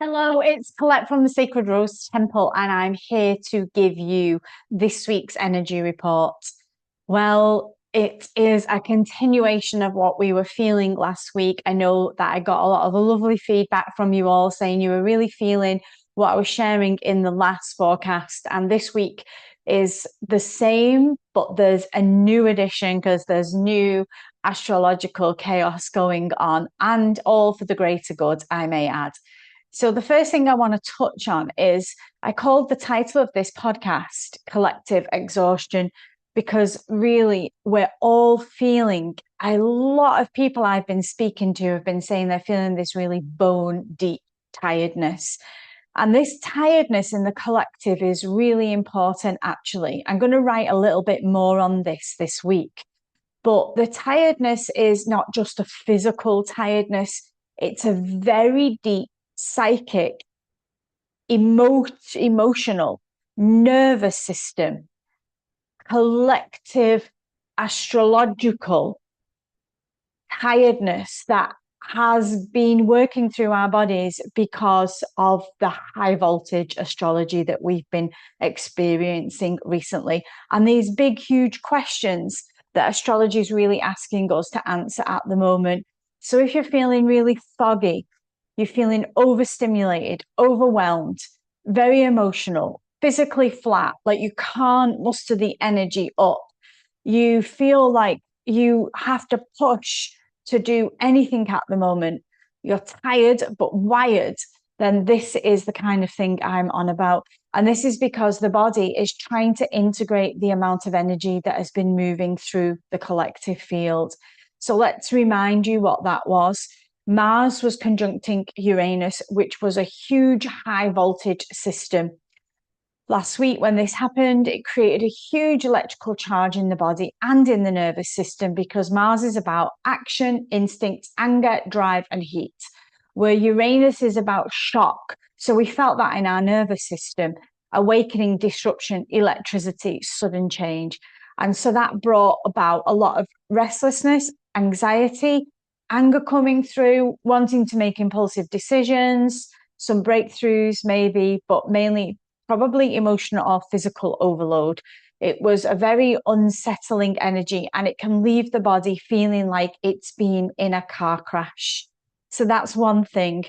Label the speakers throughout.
Speaker 1: Hello, it's Colette from the Sacred Rose Temple, and I'm here to give you this week's energy report. Well, it is a continuation of what we were feeling last week. I know that I got a lot of lovely feedback from you all saying you were really feeling what I was sharing in the last forecast, and this week is the same, but there's a new addition because there's new astrological chaos going on, and all for the greater good, I may add. So, the first thing I want to touch on is I called the title of this podcast Collective Exhaustion because really we're all feeling, a lot of people I've been speaking to have been saying they're feeling this really bone deep tiredness. And this tiredness in the collective is really important, actually. I'm going to write a little bit more on this week. But the tiredness is not just a physical tiredness, it's a very deep psychic, emotional, nervous system, collective, astrological tiredness that has been working through our bodies because of the high voltage astrology that we've been experiencing recently. And these big, huge questions that astrology is really asking us to answer at the moment. So if you're feeling really foggy, you're feeling overstimulated, overwhelmed, very emotional, physically flat, like you can't muster the energy up. You feel like you have to push to do anything at the moment. You're tired but wired, then this is the kind of thing I'm on about. And this is because the body is trying to integrate the amount of energy that has been moving through the collective field. So let's remind you what that was. Mars was conjuncting Uranus, which was a huge high voltage system. Last week, when this happened, it created a huge electrical charge in the body and in the nervous system because Mars is about action, instinct, anger, drive, and heat, where Uranus is about shock. So we felt that in our nervous system, awakening, disruption, electricity, sudden change. And so that brought about a lot of restlessness, anxiety, anger coming through, wanting to make impulsive decisions, some breakthroughs maybe, but mainly probably emotional or physical overload. It was a very unsettling energy and it can leave the body feeling like it's been in a car crash. So that's one thing.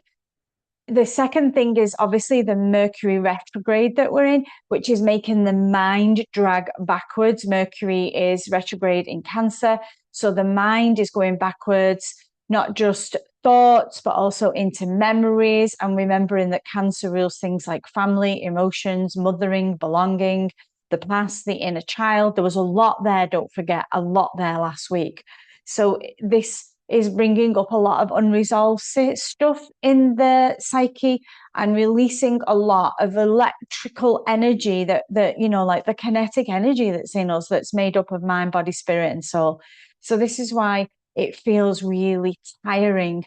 Speaker 1: The second thing is obviously the Mercury retrograde that we're in, which is making the mind drag backwards. Mercury is retrograde in Cancer. So the mind is going backwards, not just thoughts, but also into memories. And remembering that Cancer rules things like family, emotions, mothering, belonging, the past, the inner child. There was a lot there, don't forget, a lot there last week. So this is bringing up a lot of unresolved stuff in the psyche and releasing a lot of electrical energy that like the kinetic energy that's in us, that's made up of mind, body, spirit, and soul. So this is why it feels really tiring.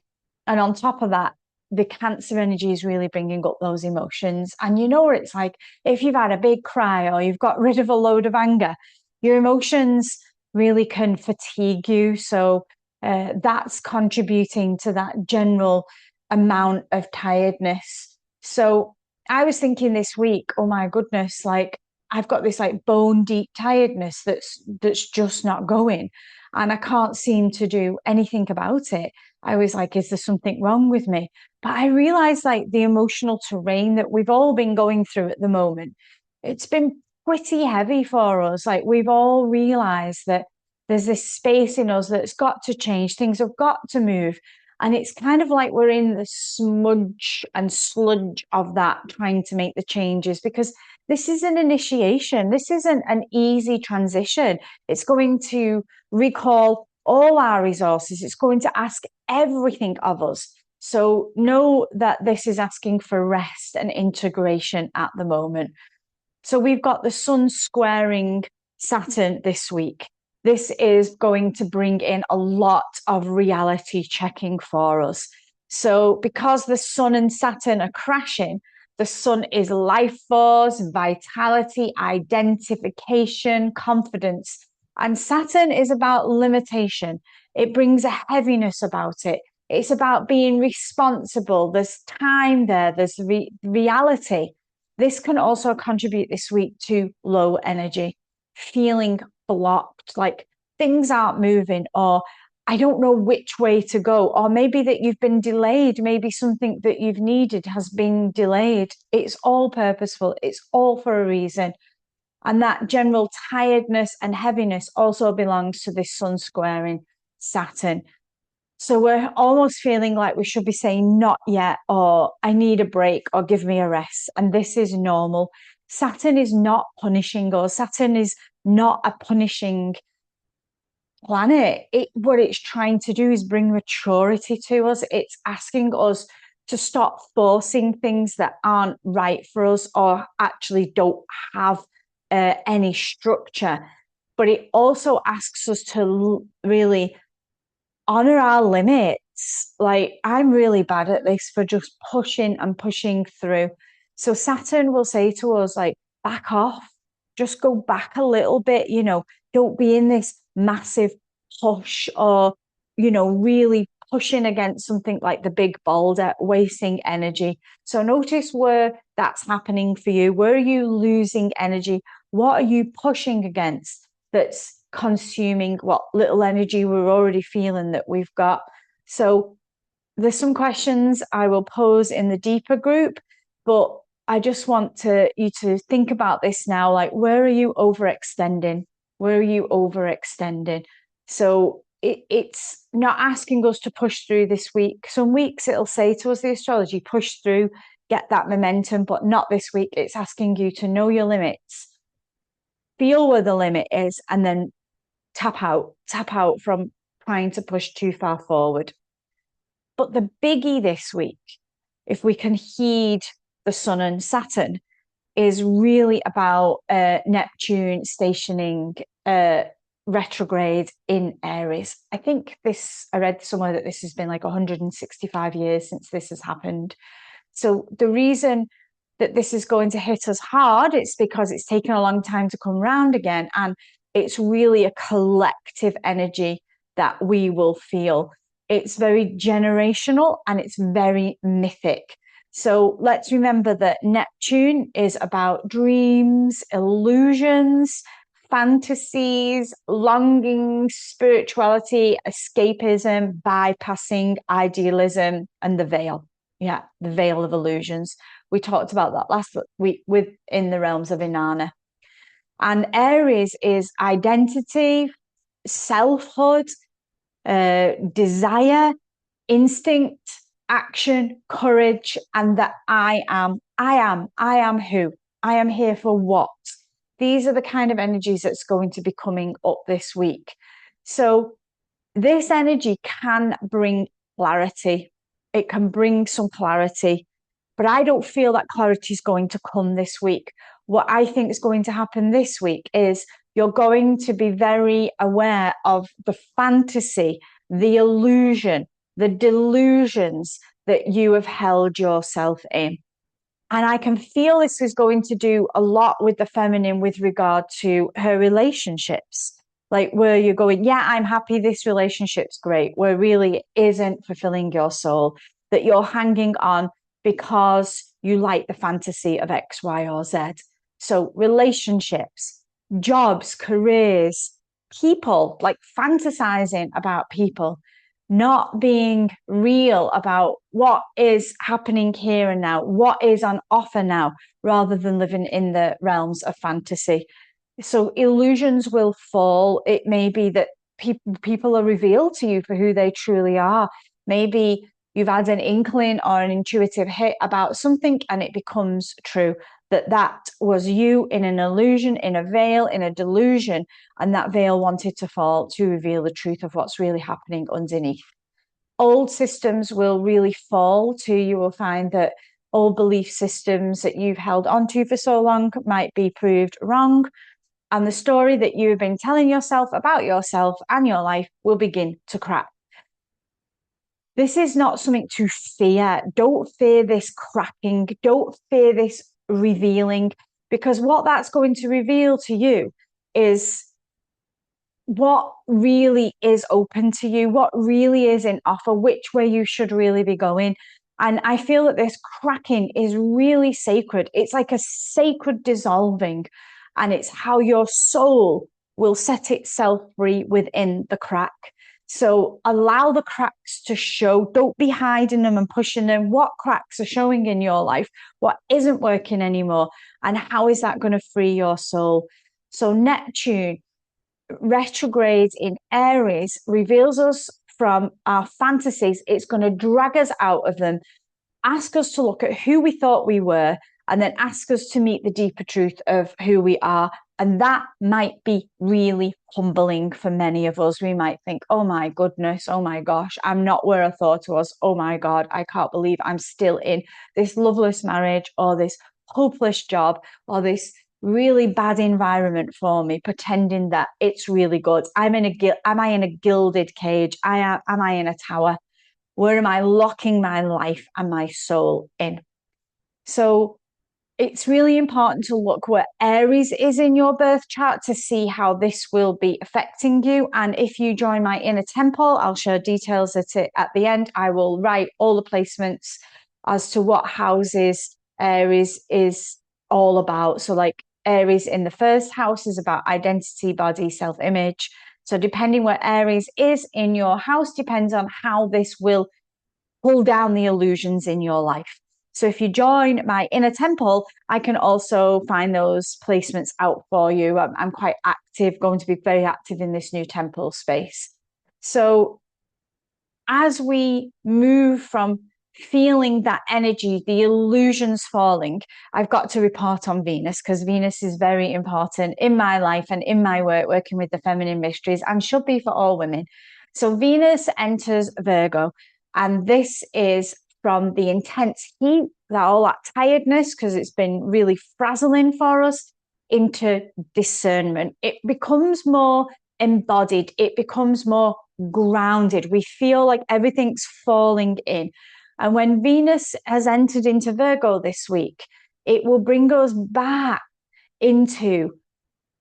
Speaker 1: And on top of that, the Cancer energy is really bringing up those emotions. And you know what it's like if you've had a big cry or you've got rid of a load of anger, your emotions really can fatigue you. So that's contributing to that general amount of tiredness. So I was thinking this week, oh my goodness, like I've got this like bone deep tiredness that's just not going, and I can't seem to do anything about it. I was like, is there something wrong with me? But I realized like the emotional terrain that we've all been going through at the moment, it's been pretty heavy for us. Like we've all realized that there's this space in us that's got to change. Things have got to move. And it's kind of like we're in the smudge and sludge of that, trying to make the changes because this is an initiation. This isn't an easy transition. It's going to recall all our resources. It's going to ask everything of us. So know that this is asking for rest and integration at the moment. So we've got the sun squaring Saturn this week. This is going to bring in a lot of reality checking for us. So because the sun and Saturn are crashing, the sun is life force, vitality, identification, confidence. And Saturn is about limitation. It brings a heaviness about it. It's about being responsible. There's time there, there's reality. This can also contribute this week to low energy, feeling blocked, like things aren't moving, or I don't know which way to go, or maybe that you've been delayed, maybe something that you've needed has been delayed. It's all purposeful, it's all for a reason. And that general tiredness and heaviness also belongs to this sun squaring Saturn. So we're almost feeling like we should be saying not yet, or I need a break, or give me a rest. And this is normal. Saturn is not punishing us. Saturn is not a punishing planet. What it's trying to do is bring maturity to us. It's asking us to stop forcing things that aren't right for us or actually don't have any structure. But it also asks us to really honor our limits. Like, I'm really bad at this for just pushing and pushing through. So Saturn will say to us, like, back off, just go back a little bit, don't be in this massive push, or, really pushing against something like the big boulder, wasting energy. So notice where that's happening for you. Where are you losing energy? What are you pushing against that's consuming what little energy we're already feeling that we've got? So there's some questions I will pose in the deeper group, but I just want you to think about this now. Like, where are you overextending? Where are you overextending? So it's not asking us to push through this week. Some weeks it'll say to us, the astrology, push through, get that momentum, but not this week. It's asking you to know your limits, feel where the limit is, and then tap out from trying to push too far forward. But the biggie this week, if we can heed the Sun and Saturn, is really about Neptune stationing retrograde in Aries. I read somewhere that this has been like 165 years since this has happened. So the reason that this is going to hit us hard, it's because it's taken a long time to come round again. And it's really a collective energy that we will feel. It's very generational and it's very mythic. So let's remember that Neptune is about dreams, illusions, fantasies, longings, spirituality, escapism, bypassing, idealism, and the veil. Yeah, the veil of illusions. We talked about that last week within the realms of Inanna. And Aries is identity, selfhood, desire, instinct, action, courage, and that I am who? I am here for what? These are the kind of energies that's going to be coming up this week. So this energy can bring clarity. It can bring some clarity, but I don't feel that clarity is going to come this week. What I think is going to happen this week is you're going to be very aware of the fantasy, the illusion, the delusions that you have held yourself in. And I can feel this is going to do a lot with the feminine with regard to her relationships. Like, where you're going, yeah, I'm happy, this relationship's great, where really it isn't fulfilling your soul, that you're hanging on because you like the fantasy of X, Y, or Z. So relationships, jobs, careers, people, like fantasizing about people, not being real about what is happening here and now, what is on offer now, rather than living in the realms of fantasy. So illusions will fall. It may be that people are revealed to you for who they truly are. Maybe you've had an inkling or an intuitive hit about something and it becomes true, that was you in an illusion, in a veil, in a delusion, and that veil wanted to fall to reveal the truth of what's really happening underneath. Old systems will really fall too. You will find that old belief systems that you've held onto for so long might be proved wrong, and the story that you have been telling yourself about yourself and your life will begin to crack. This is not something to fear. Don't fear this cracking. Don't fear this revealing, because what that's going to reveal to you is what really is open to you, what really is in offer, which way you should really be going. And I feel that this cracking is really sacred. It's like a sacred dissolving, and it's how your soul will set itself free within the crack. So allow the cracks to show. Don't be hiding them and pushing them. What cracks are showing in your life? What isn't working anymore? And how is that going to free your soul? So Neptune retrograde in Aries reveals us from our fantasies. It's going to drag us out of them, ask us to look at who we thought we were, and then ask us to meet the deeper truth of who we are. And that might be really humbling for many of us. We might think, oh my goodness, oh my gosh, I'm not where I thought I was. Oh my God, I can't believe I'm still in this loveless marriage or this hopeless job or this really bad environment for me, pretending that it's really good. Am I in a gilded cage? Am I in a tower? Where am I locking my life and my soul in? So it's really important to look where Aries is in your birth chart to see how this will be affecting you. And if you join my inner temple, I'll share details at the end. I will write all the placements as to what houses Aries is all about. So like Aries in the first house is about identity, body, self-image. So depending where Aries is in your house depends on how this will pull down the illusions in your life. So if you join my inner temple, I can also find those placements out for you. I'm quite active, going to be very active in this new temple space. So as we move from feeling that energy, the illusions falling, I've got to report on Venus because Venus is very important in my life and in my work, working with the feminine mysteries, and should be for all women. So Venus enters Virgo, and this is from the intense heat, all that tiredness, because it's been really frazzling for us, into discernment. It becomes more embodied, it becomes more grounded. We feel like everything's falling in. And when Venus has entered into Virgo this week, it will bring us back into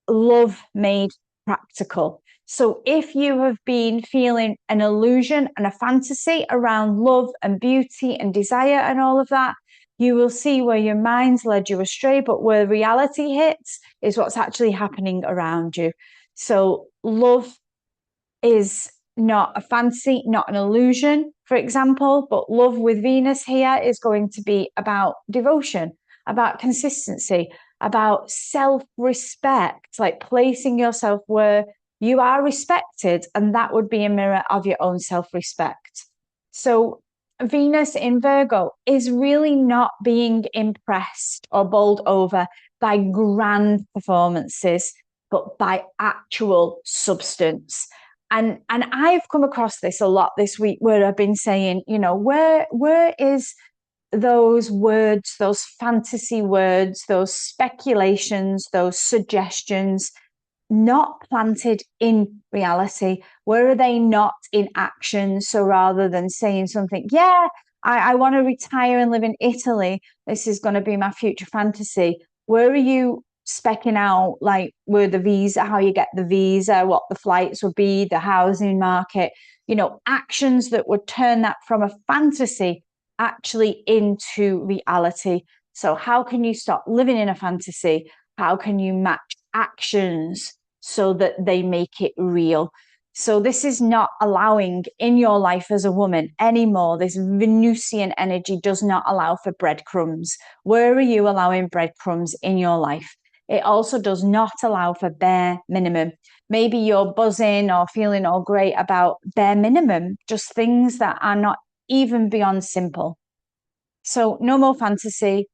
Speaker 1: love made practical. So if you have been feeling an illusion and a fantasy around love and beauty and desire and all of that, you will see where your mind's led you astray, but where reality hits is what's actually happening around you. So love is not a fantasy, not an illusion, for example, but love with Venus here is going to be about devotion, about consistency, about self-respect, like placing yourself where you are respected, and that would be a mirror of your own self-respect. So Venus in Virgo is really not being impressed or bowled over by grand performances, but by actual substance. And I've come across this a lot this week where I've been saying, you know, where is those words, those fantasy words, those speculations, those suggestions not planted in reality? Where are they not in action? So rather than saying something, yeah, I want to retire and live in Italy, this is going to be my future fantasy. Where are you specking out like where the visa, how you get the visa, what the flights would be, the housing market, you know, actions that would turn that from a fantasy actually into reality? So how can you stop living in a fantasy? How can you match actions so that they make it real? So this is not allowing in your life as a woman anymore. This Venusian energy does not allow for breadcrumbs. Where are you allowing breadcrumbs in your life? It also does not allow for bare minimum. Maybe you're buzzing or feeling all great about bare minimum, just things that are not even beyond simple. So no more fantasy,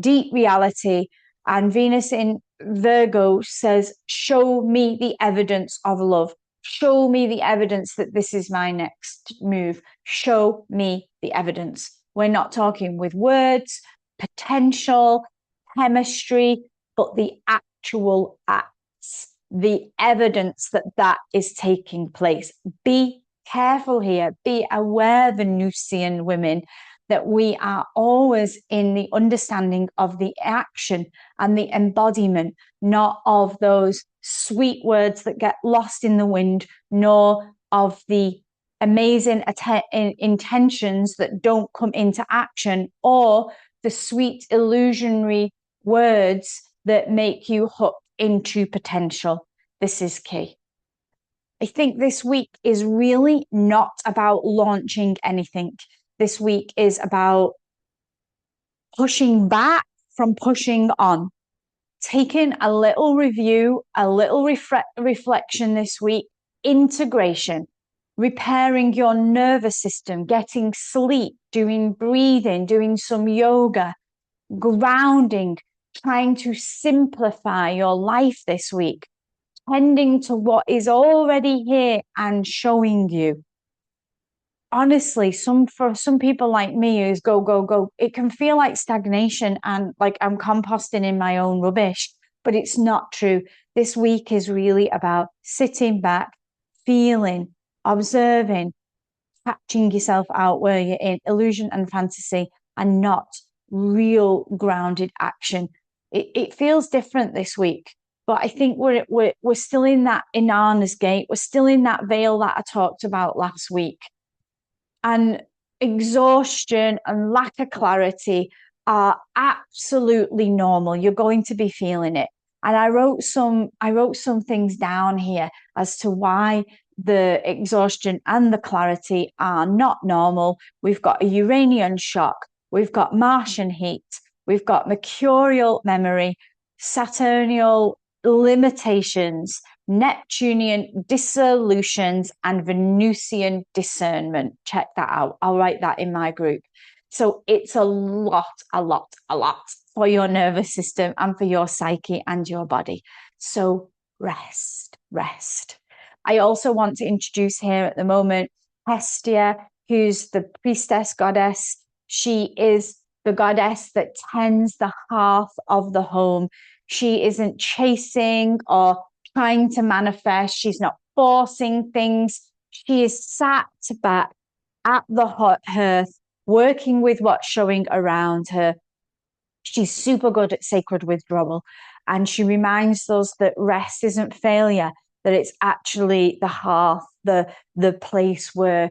Speaker 1: deep reality. And Venus in Virgo says, show me the evidence of love. Show me the evidence that this is my next move. Show me the evidence. We're not talking with words, potential, chemistry, but the actual acts, the evidence that that is taking place. Be careful here. Be aware, Venusian women, that we are always in the understanding of the action and the embodiment, not of those sweet words that get lost in the wind, nor of the amazing intentions that don't come into action, or the sweet illusionary words that make you hook into potential. This is key. I think this week is really not about launching anything. This week is about pushing back from pushing on, taking a little review, a little reflection this week, integration, repairing your nervous system, getting sleep, doing breathing, doing some yoga, grounding, trying to simplify your life this week, tending to what is already here and showing you. Honestly, for some people like me who's go, go, go, it can feel like stagnation and like I'm composting in my own rubbish, but it's not true. This week is really about sitting back, feeling, observing, catching yourself out where you're in illusion and fantasy and not real grounded action. It feels different this week, but I think we're still in that Inanna's gate. We're still in that veil that I talked about last week. And exhaustion and lack of clarity are absolutely normal. You're going to be feeling it. And I wrote some things down here as to why the exhaustion and the clarity are not normal. We've got a Uranian shock, we've got Martian heat, we've got mercurial memory, Saturnial limitations, Neptunian dissolutions, and Venusian discernment. Check that out. I'll write that in my group. So it's a lot for your nervous system and for your psyche and your body. So rest. I also want to introduce here at the moment Hestia, who's the priestess goddess. She is the goddess that tends the hearth of the home. She isn't chasing or trying to manifest. She's not forcing things. She is sat back at the hearth, working with what's showing around her. She's super good at sacred withdrawal. And she reminds us that rest isn't failure, that it's actually the hearth, the place where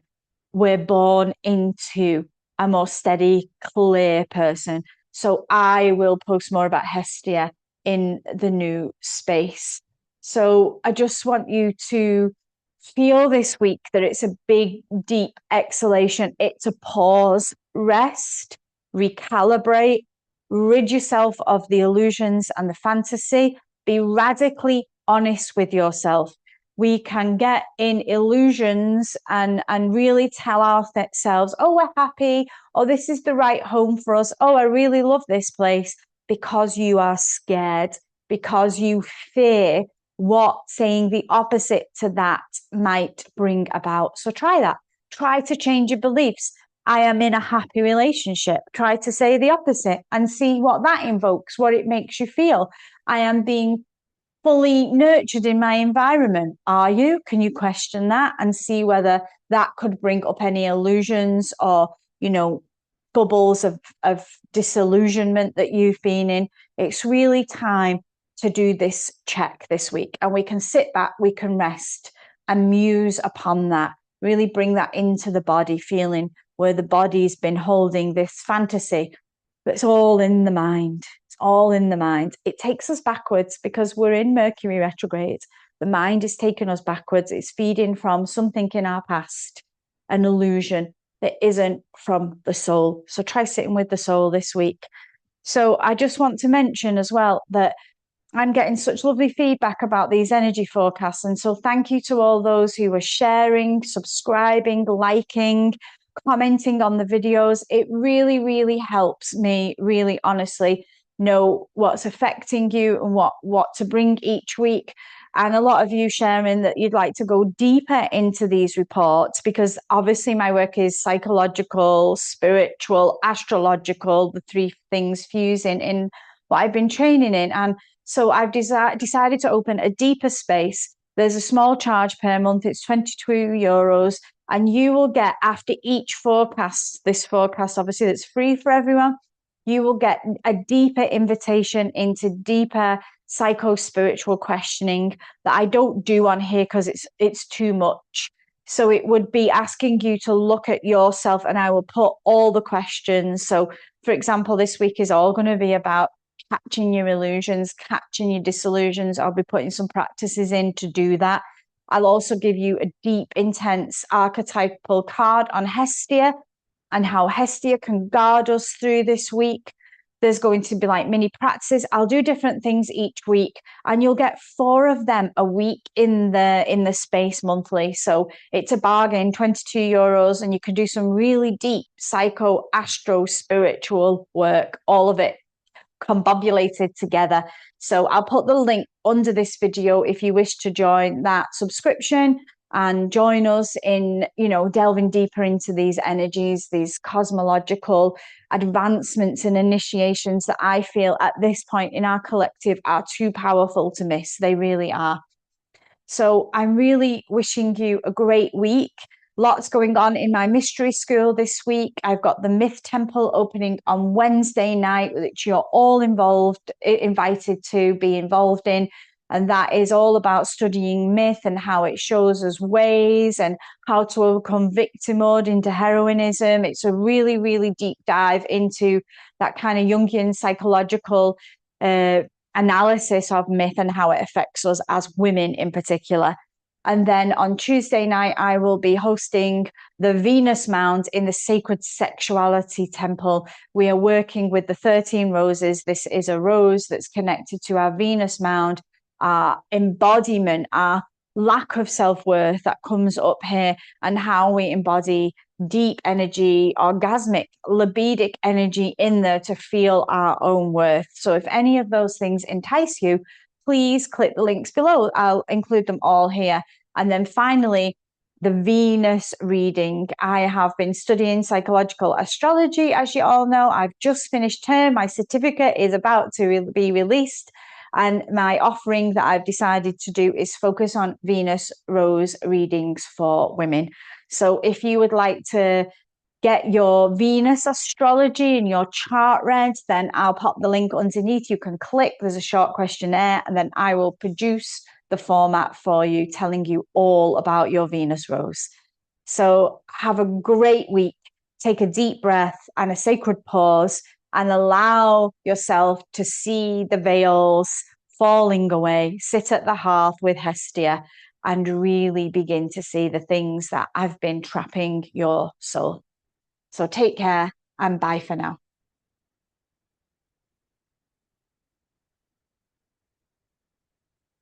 Speaker 1: we're born into a more steady, clear person. So I will post more about Hestia in the new space. So I just want you to feel this week that it's a big, deep exhalation. It's a pause, rest, recalibrate, rid yourself of the illusions and the fantasy. Be radically honest with yourself. We can get in illusions and really tell ourselves, oh, we're happy, or this is the right home for us. Oh, I really love this place, because you are scared, because you fear what saying the opposite to that might bring about. So try that. Try to change your beliefs. I am in a happy relationship. Try to say the opposite and see what that invokes, what it makes you feel. I am being fully nurtured in my environment. Are you? Can you question that and see whether that could bring up any illusions or, bubbles of disillusionment that you've been in? It's really time to do this check this week, and we can sit back, we can rest and muse upon that, really bring that into the body, feeling where the body's been holding this fantasy that's all in the mind. It's all in the mind. It takes us backwards because we're in Mercury retrograde. The mind is taking us backwards. It's feeding from something in our past, an illusion that isn't from the soul. So try sitting with the soul this week. So I just want to mention as well that I'm getting such lovely feedback about these energy forecasts. And so thank you to all those who are sharing, subscribing, liking, commenting on the videos. It really, really helps me, really honestly, know what's affecting you and what to bring each week. And a lot of you sharing that you'd like to go deeper into these reports, because obviously my work is psychological, spiritual, astrological, the three things fusing in what I've been training in. And so I've decided to open a deeper space. There's a small charge per month. It's €22. And you will get, after each forecast, this forecast obviously that's free for everyone, you will get a deeper invitation into deeper psycho-spiritual questioning that I don't do on here because it's too much. So it would be asking you to look at yourself, and I will put all the questions. So for example, this week is all going to be about catching your illusions, catching your disillusions. I'll be putting some practices in to do that. I'll also give you a deep, intense archetypal card on Hestia and how Hestia can guard us through this week. There's going to be like mini practices. I'll do different things each week, and you'll get 4 of them a week in the space monthly. So it's a bargain, €22, and you can do some really deep psycho, astro, spiritual work, all of it combobulated together. So I'll put the link under this video if you wish to join that subscription and join us in, delving deeper into these energies, these cosmological advancements and initiations that I feel at this point in our collective are too powerful to miss. They really are. So I'm really wishing you a great week. Lots going on in my mystery school this week. I've got the Myth Temple opening on Wednesday night, which you're all invited to be involved in. And that is all about studying myth and how it shows us ways and how to overcome victimhood into heroinism. It's a really, really deep dive into that kind of Jungian psychological analysis of myth and how it affects us as women in particular. And then on Tuesday night, I will be hosting the Venus Mound in the Sacred Sexuality Temple. We are working with the 13 roses. This is a rose that's connected to our Venus Mound, our embodiment, our lack of self-worth that comes up here, and how we embody deep energy, orgasmic, libidic energy in there to feel our own worth. So if any of those things entice you, please click the links below. I'll include them all here. And then finally, the Venus reading. I have been studying psychological astrology, as you all know. I've just finished term. My certificate is about to be released. And my offering that I've decided to do is focus on Venus rose readings for women. So if you would like to get your Venus astrology and your chart read, then I'll pop the link underneath. You can click, there's a short questionnaire, and then I will produce the format for you, telling you all about your Venus rose. So have a great week. Take a deep breath and a sacred pause and allow yourself to see the veils falling away. Sit at the hearth with Hestia and really begin to see the things that have been trapping your soul. So take care and bye for now.